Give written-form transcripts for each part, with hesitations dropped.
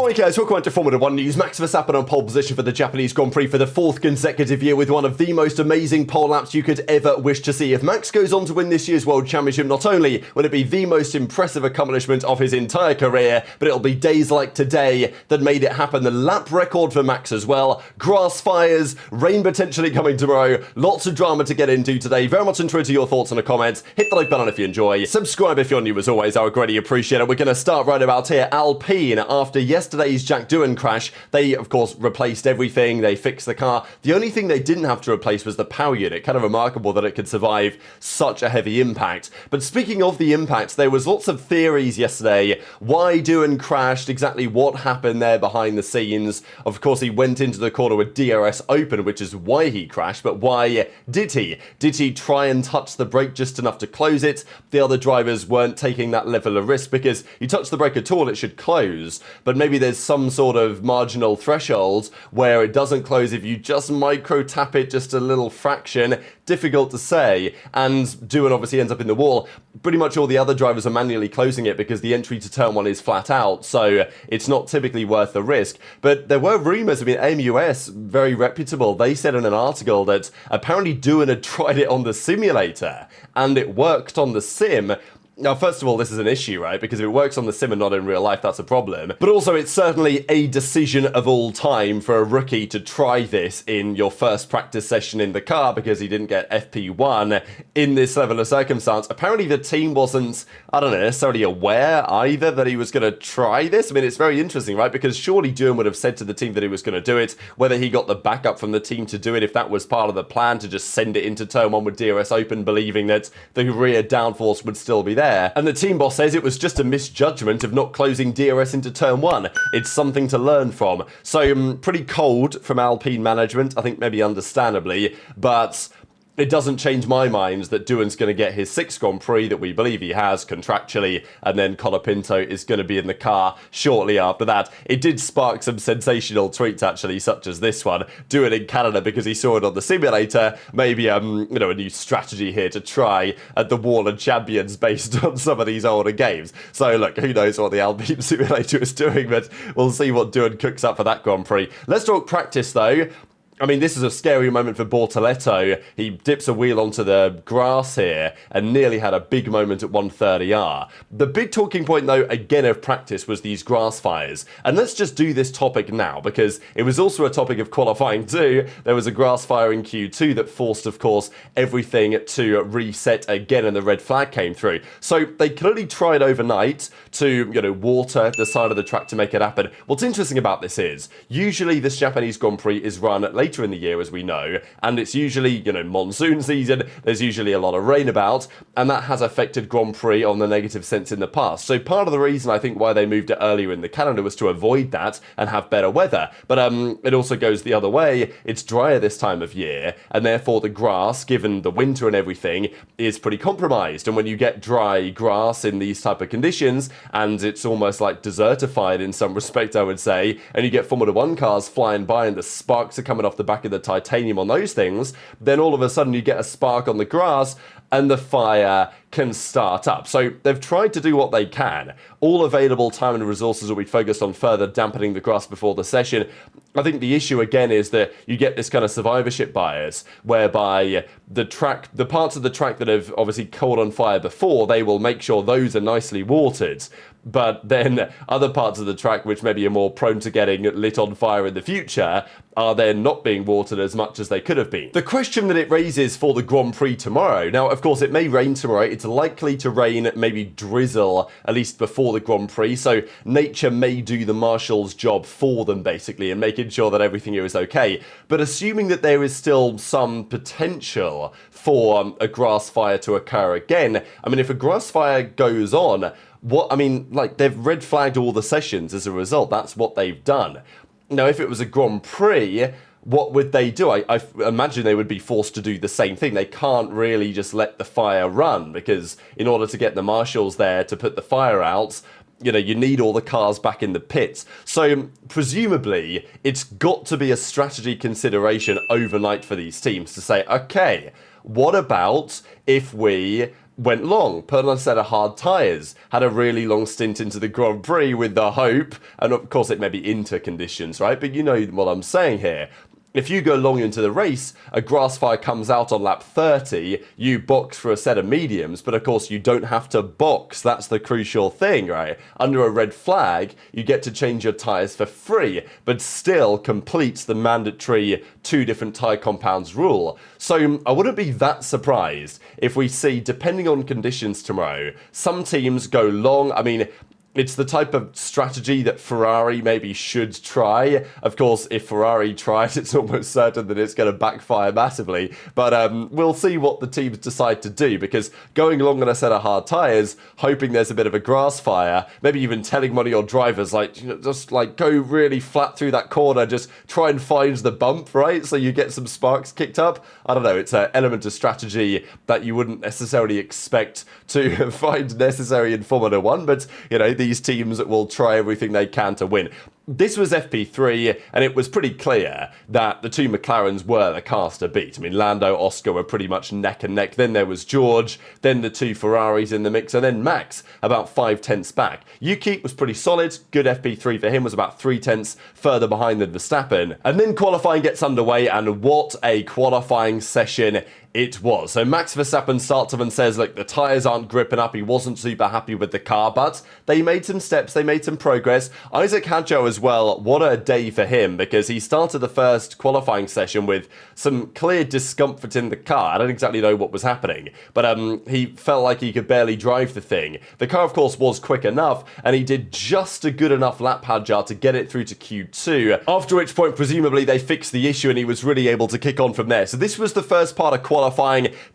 Alright guys, welcome back to Formula 1 News. Max Verstappen on pole position for the Japanese Grand Prix for the fourth consecutive year with one of the most amazing pole laps you could ever wish to see. If Max goes on to win this year's World Championship, not only will it be the most impressive accomplishment of his entire career, but it'll be days like today that made it happen. The lap record for Max as well. Grass fires, rain potentially coming tomorrow. Lots of drama to get into today. Very much interested to your thoughts in the comments. Hit the like button if you enjoy. Subscribe if you're new as always. I would greatly appreciate it. We're going to start right about here. Alpine, after yesterday's Jack Doohan crash, they of course replaced everything. They fixed the car. The only thing they didn't have to replace was the power unit. Kind of remarkable that it could survive such a heavy impact. But speaking of the impact, there was lots of theories yesterday. Why Doohan crashed, exactly what happened there behind the scenes. Of course, he went into the corner with DRS open, which is why he crashed. But why did he? Did he try and touch the brake just enough to close it? The other drivers weren't taking that level of risk because you touch the brake at all, it should close. But maybe there's some sort of marginal threshold where it doesn't close if you just micro tap it just a little fraction. Difficult to say. And Doohan obviously ends up in the wall. Pretty much all the other drivers are manually closing it because the entry to turn one is flat out, so it's not typically worth the risk. But there were rumours, I mean, AMUS, very reputable, they said in an article that apparently Doohan had tried it on the simulator and it worked on the sim. Now, first of all, this is an issue, right? Because if it works on the sim and not in real life, that's a problem. But also, it's certainly a decision of all time for a rookie to try this in your first practice session in the car because he didn't get FP1 in this level of circumstance. Apparently, the team wasn't, I don't know, necessarily aware either that he was going to try this. I mean, it's very interesting, right? Because surely Doohan would have said to the team that he was going to do it, whether he got the backup from the team to do it, if that was part of the plan, to just send it into turn one with DRS open, believing that the rear downforce would still be there. And the team boss says it was just a misjudgment of not closing DRS into turn one. It's something to learn from. So pretty cold from Alpine management, I think maybe understandably, but it doesn't change my mind that Doohan's going to get his 6th Grand Prix that we believe he has contractually, and then Colapinto is going to be in the car shortly after that. It did spark some sensational tweets actually, such as this one. Doohan in Canada because he saw it on the simulator. Maybe a new strategy here to try at the Wall of Champions based on some of these older games. So look, who knows what the Alpine simulator is doing, but we'll see what Doohan cooks up for that Grand Prix. Let's talk practice though. I mean, this is a scary moment for Bortoleto. He dips a wheel onto the grass here and nearly had a big moment at 130R. The big talking point, though, again of practice was these grass fires. And let's just do this topic now, because it was also a topic of qualifying too. There was a grass fire in Q2 that forced, of course, everything to reset again, and the red flag came through. So they clearly tried overnight to, water the side of the track to make it happen. What's interesting about this is, usually this Japanese Grand Prix is run later in the year, as we know, and it's usually, monsoon season, there's usually a lot of rain about, and that has affected Grand Prix on the negative sense in the past. So part of the reason I think why they moved it earlier in the calendar was to avoid that and have better weather. But it also goes the other way. It's drier this time of year, and therefore the grass, given the winter and everything, is pretty compromised. And when you get dry grass in these type of conditions, and it's almost like desertified in some respect, I would say, and you get Formula 1 cars flying by and the sparks are coming off the back of the titanium on those things, then all of a sudden you get a spark on the grass and the fire can start up. So they've tried to do what they can. All available time and resources will be focused on further dampening the grass before the session. I think the issue again is that you get this kind of survivorship bias whereby the parts of the track that have obviously caught on fire before, they will make sure those are nicely watered. But then other parts of the track, which maybe are more prone to getting lit on fire in the future, are then not being watered as much as they could have been. The question that it raises for the Grand Prix tomorrow, now of course it may rain tomorrow, it's likely to rain, maybe drizzle, at least before the Grand Prix, so nature may do the marshal's job for them basically and making sure that everything here is okay. But assuming that there is still some potential for a grass fire to occur again, I mean if a grass fire goes on, they've red flagged all the sessions as a result. That's what they've done. Now, if it was a Grand Prix, what would they do? I imagine they would be forced to do the same thing. They can't really just let the fire run because in order to get the marshals there to put the fire out, you need all the cars back in the pits. So presumably, it's got to be a strategy consideration overnight for these teams to say, okay, what about if we went long, put on a set of hard tyres, had a really long stint into the Grand Prix with the hope, and of course it may be inter conditions, right? But you know what I'm saying here. If you go long into the race, a grass fire comes out on lap 30, you box for a set of mediums, but of course you don't have to box. That's the crucial thing, right? Under a red flag, you get to change your tyres for free, but still completes the mandatory 2 different tyre compounds rule. So I wouldn't be that surprised if we see, depending on conditions tomorrow, some teams go long. I mean, it's the type of strategy that Ferrari maybe should try. Of course, if Ferrari tries, it's almost certain that it's going to backfire massively. But we'll see what the teams decide to do, because going long on a set of hard tyres, hoping there's a bit of a grass fire, maybe even telling one of your drivers, like, you know, just like go really flat through that corner, just try and find the bump, right? So you get some sparks kicked up. I don't know, it's an element of strategy that you wouldn't necessarily expect to find necessary in Formula 1, but, you know, these teams will try everything they can to win. This was FP3, and it was pretty clear that the 2 McLarens were the cars to beat. I mean, Lando, Oscar were pretty much neck and neck. Then there was George, then the 2 Ferraris in the mix, and then Max about 5 tenths back. Yuki was pretty solid. Good FP3 for him, was about 3 tenths further behind than Verstappen. And then qualifying gets underway, and what a qualifying session it was. So Max Verstappen starts off and says, look, the tyres aren't gripping up. He wasn't super happy with the car, but they made some steps, they made some progress. Isaac Hadjo as well, what a day for him, because he started the first qualifying session with some clear discomfort in the car. I don't exactly know what was happening, but he felt like he could barely drive the thing. The car, of course, was quick enough, and he did just a good enough lap, Hadjar, to get it through to Q2, after which point, presumably, they fixed the issue and he was really able to kick on from there. So this was the first part of qualifying.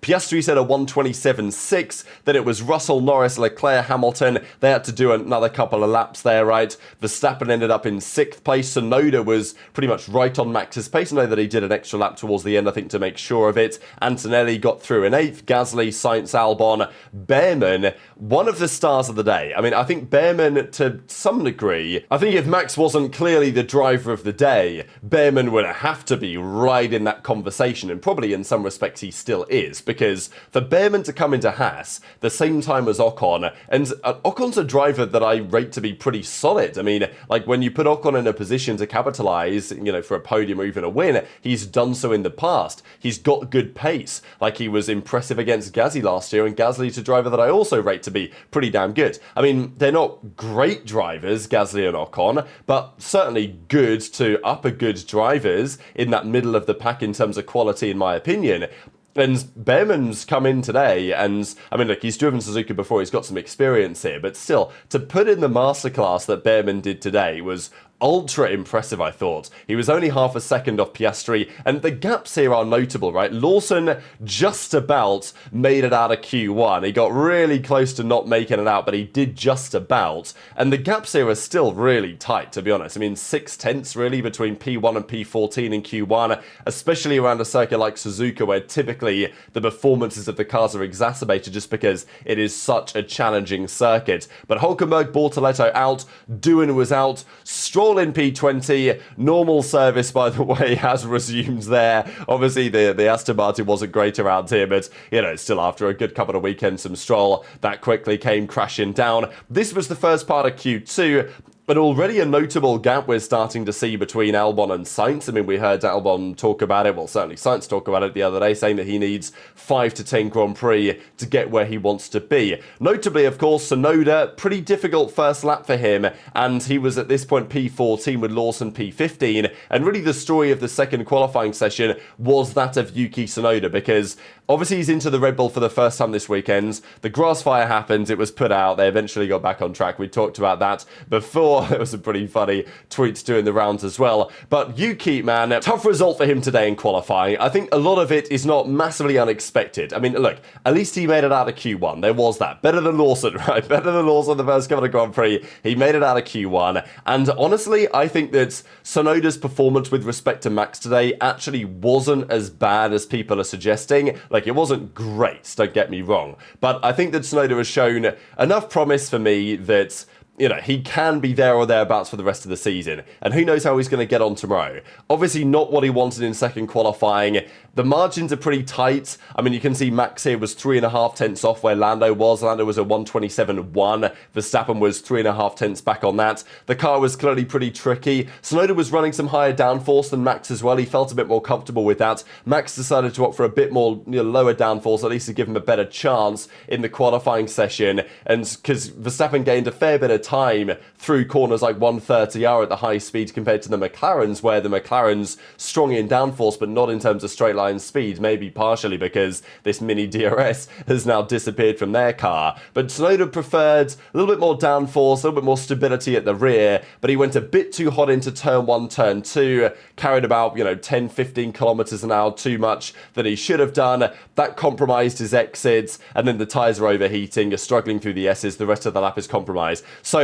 Piastri said a 1:27.6, then it was Russell, Norris, Leclerc, Hamilton. They had to do another couple of laps there, right? Verstappen ended up in 6th place. Tsunoda was pretty much right on Max's pace. I know that he did an extra lap towards the end, I think, to make sure of it. Antonelli got through in 8th. Gasly, Sainz, Albon, Behrman, one of the stars of the day. I mean, I think Behrman, to some degree, I think if Max wasn't clearly the driver of the day, Behrman would have to be right in that conversation, and probably in some respects he still is, because for Behrman to come into Haas the same time as Ocon, and Ocon's a driver that I rate to be pretty solid. I mean, like, when you put Ocon in a position to capitalize, you know, for a podium or even a win, he's done so in the past. He's got good pace. Like, he was impressive against Gasly last year, and Gasly's a driver that I also rate to be pretty damn good. I mean, they're not great drivers, Gasly and Ocon, but certainly good to upper good drivers in that middle of the pack in terms of quality, in my opinion. And Behrman's come in today, and I mean, look, he's driven Suzuka before, he's got some experience here, but still, to put in the masterclass that Behrman did today was ultra impressive, I thought. He was only half a second off Piastri, and the gaps here are notable, right? Lawson just about made it out of Q1. He got really close to not making it out, but he did just about. And the gaps here are still really tight, to be honest. I mean, 6 tenths really between P1 and P14 in Q1, especially around a circuit like Suzuka, where typically the performances of the cars are exacerbated just because it is such a challenging circuit. But Hülkenberg, Bortoletto out, Doohan was out, Stroll in P20, normal service, by the way, has resumed there. Obviously, the Aston Martin wasn't great around here, but, you know, still after a good couple of weekends from Stroll, that quickly came crashing down. This was the first part of Q2. But already a notable gap we're starting to see between Albon and Sainz. I mean, we heard Albon talk about it, well, certainly Sainz talk about it the other day, saying that he needs 5 to 10 Grand Prix to get where he wants to be. Notably, of course, Tsunoda, pretty difficult first lap for him, and he was at this point P14 with Lawson P15, and really the story of the second qualifying session was that of Yuki Tsunoda, because obviously he's into the Red Bull for the first time this weekend. The grass fire happened, it was put out, they eventually got back on track. We talked about that before. There was some pretty funny tweets doing the rounds as well. But Yuki, man, tough result for him today in qualifying. I think a lot of it is not massively unexpected. I mean, look, at least he made it out of Q1. There was that. Better than Lawson, right? Better than Lawson the first couple of Grand Prix. He made it out of Q1. And honestly, I think that Tsunoda's performance with respect to Max today actually wasn't as bad as people are suggesting. Like, it wasn't great, don't get me wrong. But I think that Tsunoda has shown enough promise for me that he can be there or thereabouts for the rest of the season. And who knows how he's going to get on tomorrow. Obviously not what he wanted in second qualifying. The margins are pretty tight. I mean, you can see Max here was 3.5 tenths off where Lando was. Lando was a 1:27.1. Verstappen was 3.5 tenths back on that. The car was clearly pretty tricky. Tsunoda was running some higher downforce than Max as well. He felt a bit more comfortable with that. Max decided to opt for a bit more lower downforce, at least to give him a better chance in the qualifying session. And because Verstappen gained a fair bit of time through corners like 130R at the high speed compared to the McLarens, where the McLarens strong in downforce but not in terms of straight line speed, maybe partially because this mini DRS has now disappeared from their car. But Tsunoda preferred a little bit more downforce, a little bit more stability at the rear, but he went a bit too hot into turn 1, turn 2, carried about 10-15 kilometers an hour too much than he should have done. That compromised his exits, and then the tyres are overheating, you're struggling through the S's, the rest of the lap is compromised. So,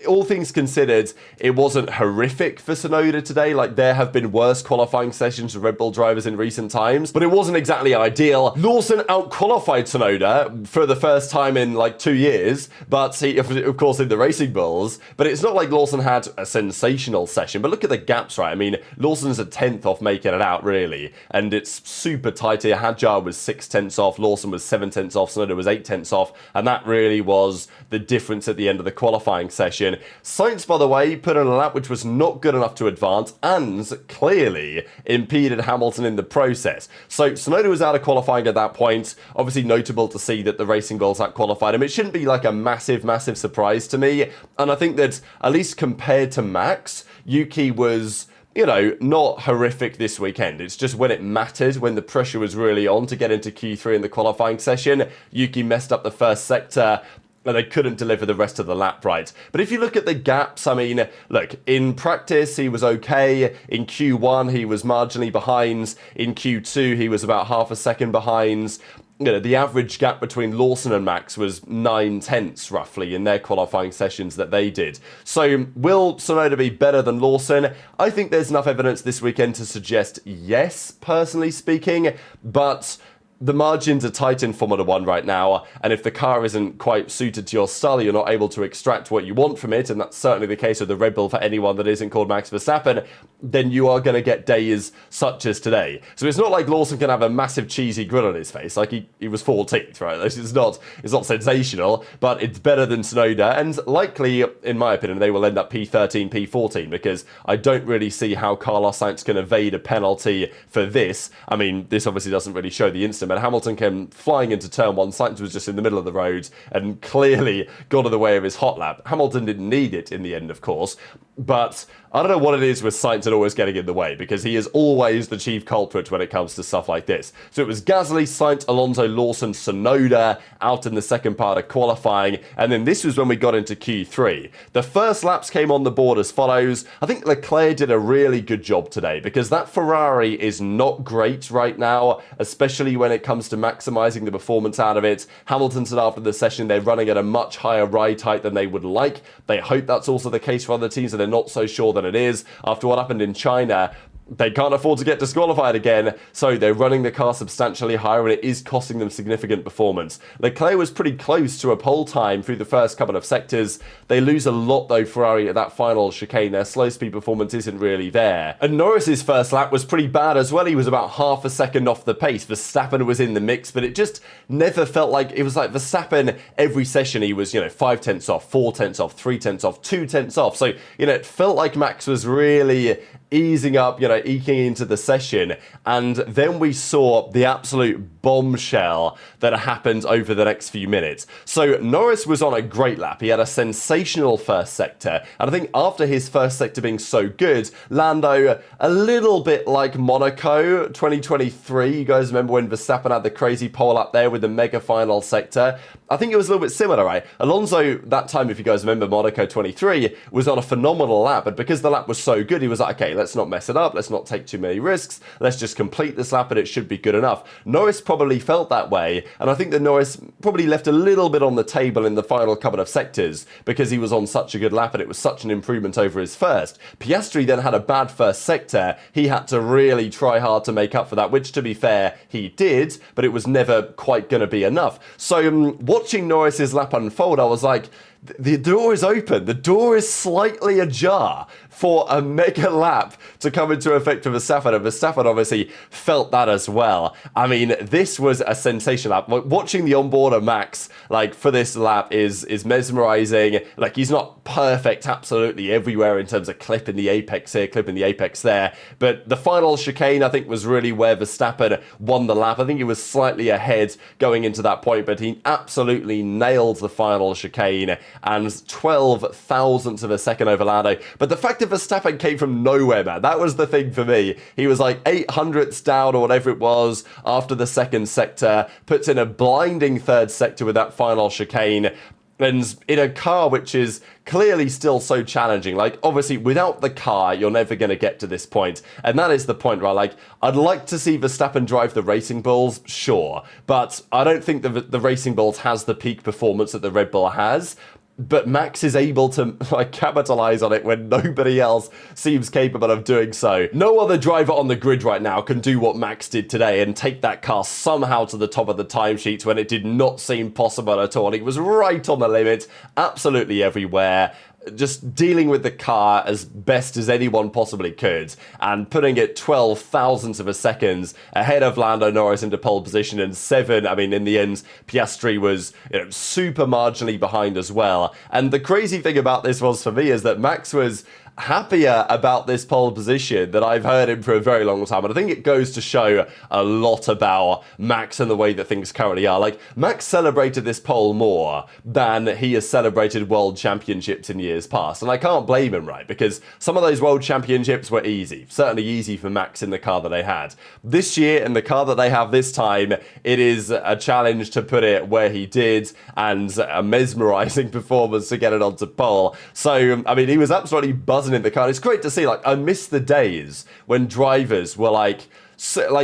all things considered, it wasn't horrific for Tsunoda today. Like, there have been worse qualifying sessions for Red Bull drivers in recent times, but it wasn't exactly ideal. Lawson out-qualified Tsunoda for the first time in like 2 years, but he, of course, in the Racing Bulls, but it's not like Lawson had a sensational session. But look at the gaps, right? I mean, Lawson's a 10th off making it out, really, and it's super tight here. Hadjar was 6 tenths off, Lawson was 7 tenths off, Tsunoda was 8 tenths off, and that really was the difference at the end of the qualifying session. Sainz, by the way, put in a lap which was not good enough to advance and clearly impeded Hamilton in the process. So Tsunoda was out of qualifying at that point. Obviously notable to see that the Racing Bulls out-qualified him. It shouldn't be like a massive surprise to me. And I think that at least compared to Max, Yuki was not horrific this weekend. It's just when it mattered, when the pressure was really on to get into Q3 in the qualifying session, Yuki messed up the first sector and they couldn't deliver the rest of the lap right. But if you look at the gaps, I mean, look, in practice, he was okay. In Q1, he was marginally behind. In Q2, he was about half a second behind. The average gap between Lawson and Max was 9 tenths, roughly, in their qualifying sessions that they did. So, will Tsunoda be better than Lawson? I think there's enough evidence this weekend to suggest yes, personally speaking, but the margins are tight in Formula 1 right now, and if the car isn't quite suited to your style, you're not able to extract what you want from it, and that's certainly the case with the Red Bull for anyone that isn't called Max Verstappen, then you are going to get days such as today. So it's not like Lawson can have a massive cheesy grin on his face, like he was 14th, right? It's not sensational, but it's better than Tsunoda, and likely, in my opinion, they will end up P13, P14, because I don't really see how Carlos Sainz can evade a penalty for this. I mean, this obviously doesn't really show the instant, but Hamilton came flying into turn 1. Sainz was just in the middle of the road and clearly got in the way of his hot lap. Hamilton didn't need it in the end, of course, but I don't know what it is with Sainz and always getting in the way, because he is always the chief culprit when it comes to stuff like this. So it was Gasly, Sainz, Alonso, Lawson, Tsunoda out in the second part of qualifying, and then this was when we got into Q3. The first laps came on the board as follows. I think Leclerc did a really good job today, because that Ferrari is not great right now, especially when it comes to maximising the performance out of it. Hamilton said after the session they're running at a much higher ride height than they would like. They hope that's also the case for other teams, and they're not so sure that it is. After what happened in China, they can't afford to get disqualified again, so they're running the car substantially higher, and it is costing them significant performance. Leclerc was pretty close to a pole time through the first couple of sectors. They lose a lot, though, Ferrari, at that final chicane. Their slow speed performance isn't really there. And Norris's first lap was pretty bad as well. He was about half a second off the pace. Verstappen was in the mix, but it just never felt like... It was like Verstappen, every session, he was, 5 tenths off, 4 tenths off, 3 tenths off, 2 tenths off. So, it felt like Max was really easing up, eking into the session. And then we saw the absolute bombshell that happened over the next few minutes. So Norris was on a great lap. He had a sensational first sector. And I think after his first sector being so good, Lando, a little bit like Monaco 2023. You guys remember when Verstappen had the crazy pole up there with the mega final sector? I think it was a little bit similar, right? Alonso, that time, if you guys remember, Monaco 23, was on a phenomenal lap. But because the lap was so good, he was like, okay, let's not mess it up. Let's not take too many risks. Let's just complete this lap and it should be good enough. Norris probably felt that way. And I think that Norris probably left a little bit on the table in the final couple of sectors because he was on such a good lap and it was such an improvement over his first. Piastri then had a bad first sector. He had to really try hard to make up for that, which, to be fair, he did, but it was never quite going to be enough. So watching Norris's lap unfold, I was like, the door is open. The door is slightly ajar for a mega lap to come into effect for Verstappen, and Verstappen obviously felt that as well. I mean, this was a sensational lap. Like, watching the onboard of Max, like, for this lap is mesmerizing. Like, he's not perfect absolutely everywhere in terms of clipping the apex here, clipping the apex there, but the final chicane, I think, was really where Verstappen won the lap. I think he was slightly ahead going into that point, but he absolutely nailed the final chicane, and 12 thousandths of a second over Lando. But the fact that Verstappen came from nowhere, man, that was the thing for me. He was like 800ths down or whatever it was after the second sector, puts in a blinding third sector with that final chicane, and in a car which is clearly still so challenging. Like, obviously, without the car, you're never going to get to this point. And that is the point, right? Like, I'd like to see Verstappen drive the Racing Bulls, sure. But I don't think the Racing Bulls has the peak performance that the Red Bull has. But Max is able to, like, capitalize on it when nobody else seems capable of doing so. No other driver on the grid right now can do what Max did today and take that car somehow to the top of the timesheets when it did not seem possible at all. He was right on the limit, absolutely everywhere, just dealing with the car as best as anyone possibly could, and putting it 12 thousandths of a second ahead of Lando Norris into pole position, and 7, I mean, in the end, Piastri was, super marginally behind as well. And the crazy thing about this was, for me, is that Max was happier about this pole position than I've heard him for a very long time. And I think it goes to show a lot about Max and the way that things currently are. Like, Max celebrated this pole more than he has celebrated world championships in years past. And I can't blame him, right? Because some of those world championships were easy. Certainly easy for Max in the car that they had. This year, in the car that they have this time, it is a challenge to put it where he did, and a mesmerizing performance to get it onto pole. So, I mean, he was absolutely buzzing in the car. It's great to see. Like, I miss the days when drivers were like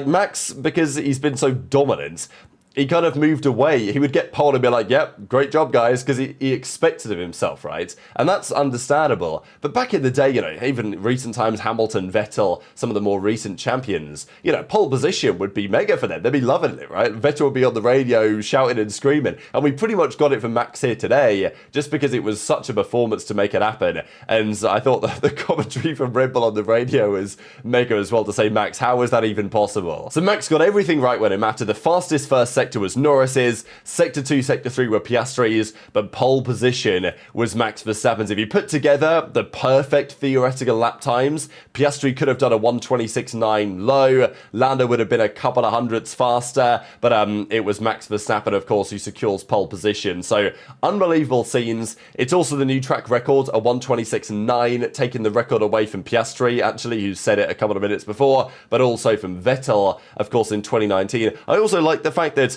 Max, because he's been so dominant, he kind of moved away. He would get pole and be like, yep, great job, guys, because he expected of himself, right? And that's understandable. But back in the day, even recent times, Hamilton, Vettel, some of the more recent champions, pole position would be mega for them. They'd be loving it, right? Vettel would be on the radio shouting and screaming. And we pretty much got it from Max here today, just because it was such a performance to make it happen. And I thought that the commentary from Red Bull on the radio was mega as well, to say, Max, how is that even possible? So Max got everything right when it mattered. The fastest first sector was Norris's, Sector 2, Sector 3 were Piastri's, but pole position was Max Verstappen's. If you put together the perfect theoretical lap times, Piastri could have done a 1:26.9 low, Lando would have been a couple of hundredths faster, but it was Max Verstappen, of course, who secures pole position. So, unbelievable scenes. It's also the new track record, a 1:26.9, taking the record away from Piastri, actually, who said it a couple of minutes before, but also from Vettel, of course, in 2019. I also like the fact that,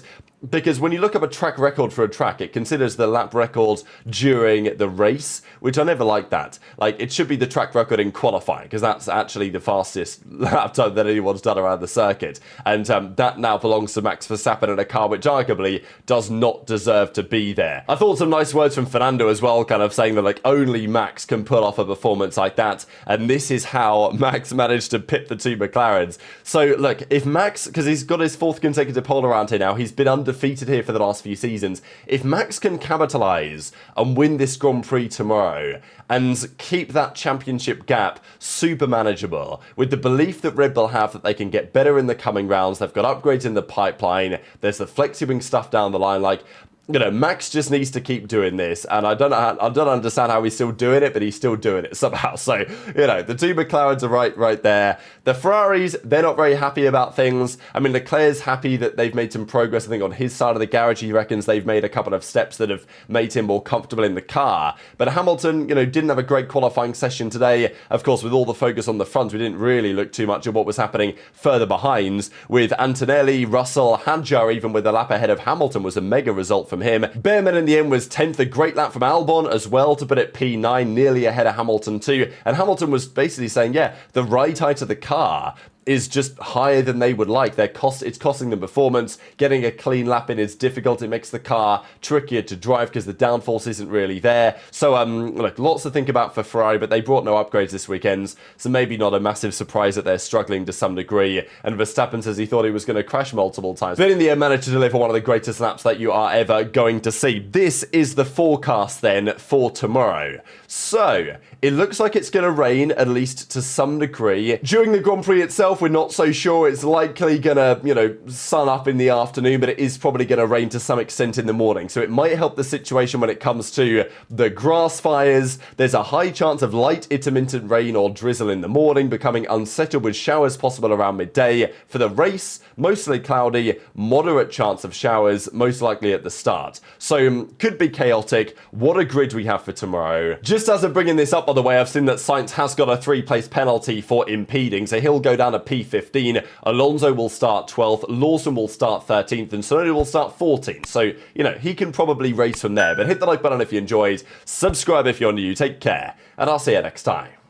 because when you look up a track record for a track, it considers the lap record during the race, which I never like that. Like, it should be the track record in qualifying, because that's actually the fastest lap time that anyone's done around the circuit. And that now belongs to Max Verstappen in a car which arguably does not deserve to be there. I thought some nice words from Fernando as well, kind of saying that, like, only Max can pull off a performance like that, and this is how Max managed to pit the two McLarens. So, look, if Max, because he's got his 4th consecutive pole around here now, he's been undefeated here for the last few seasons. If Max can capitalise and win this Grand Prix tomorrow and keep that championship gap super manageable, with the belief that Red Bull have that they can get better in the coming rounds, they've got upgrades in the pipeline, there's the flexi-wing stuff down the line, like, Max just needs to keep doing this, and I don't understand how he's still doing it, but he's still doing it somehow. So, the two McLarens are right there. The Ferraris, they're not very happy about things. I mean, Leclerc's happy that they've made some progress, I think, on his side of the garage. He reckons they've made a couple of steps that have made him more comfortable in the car. But Hamilton, didn't have a great qualifying session today. Of course, with all the focus on the front, we didn't really look too much at what was happening further behind, with Antonelli, Russell, Hadjar, even with a lap ahead of Hamilton, was a mega result from him. Behrman in the end was 10th, a great lap from Albon as well to put it P9, nearly ahead of Hamilton too. And Hamilton was basically saying, yeah, the right height of the car is just higher than they would like. It's costing them performance. Getting a clean lap in is difficult. It makes the car trickier to drive because the downforce isn't really there. So, look, lots to think about for Ferrari, but they brought no upgrades this weekend, so maybe not a massive surprise that they're struggling to some degree. And Verstappen says he thought he was going to crash multiple times, but in the end managed to deliver one of the greatest laps that you are ever going to see. This is the forecast then for tomorrow. So, it looks like it's going to rain, at least to some degree. During the Grand Prix itself, we're not so sure. It's likely going to, sun up in the afternoon, but it is probably going to rain to some extent in the morning. So it might help the situation when it comes to the grass fires. There's a high chance of light intermittent rain or drizzle in the morning, becoming unsettled with showers possible around midday. For the race, mostly cloudy, moderate chance of showers, most likely at the start. So could be chaotic. What a grid we have for tomorrow. Just as I'm bringing this up, by the way, I've seen that Sainz has got a 3-place penalty for impeding, so he'll go down to P15. Alonso will start 12th, Lawson will start 13th, and Tsunoda will start 14th. So, he can probably race from there. But hit the like button if you enjoyed, subscribe if you're new, take care, and I'll see you next time.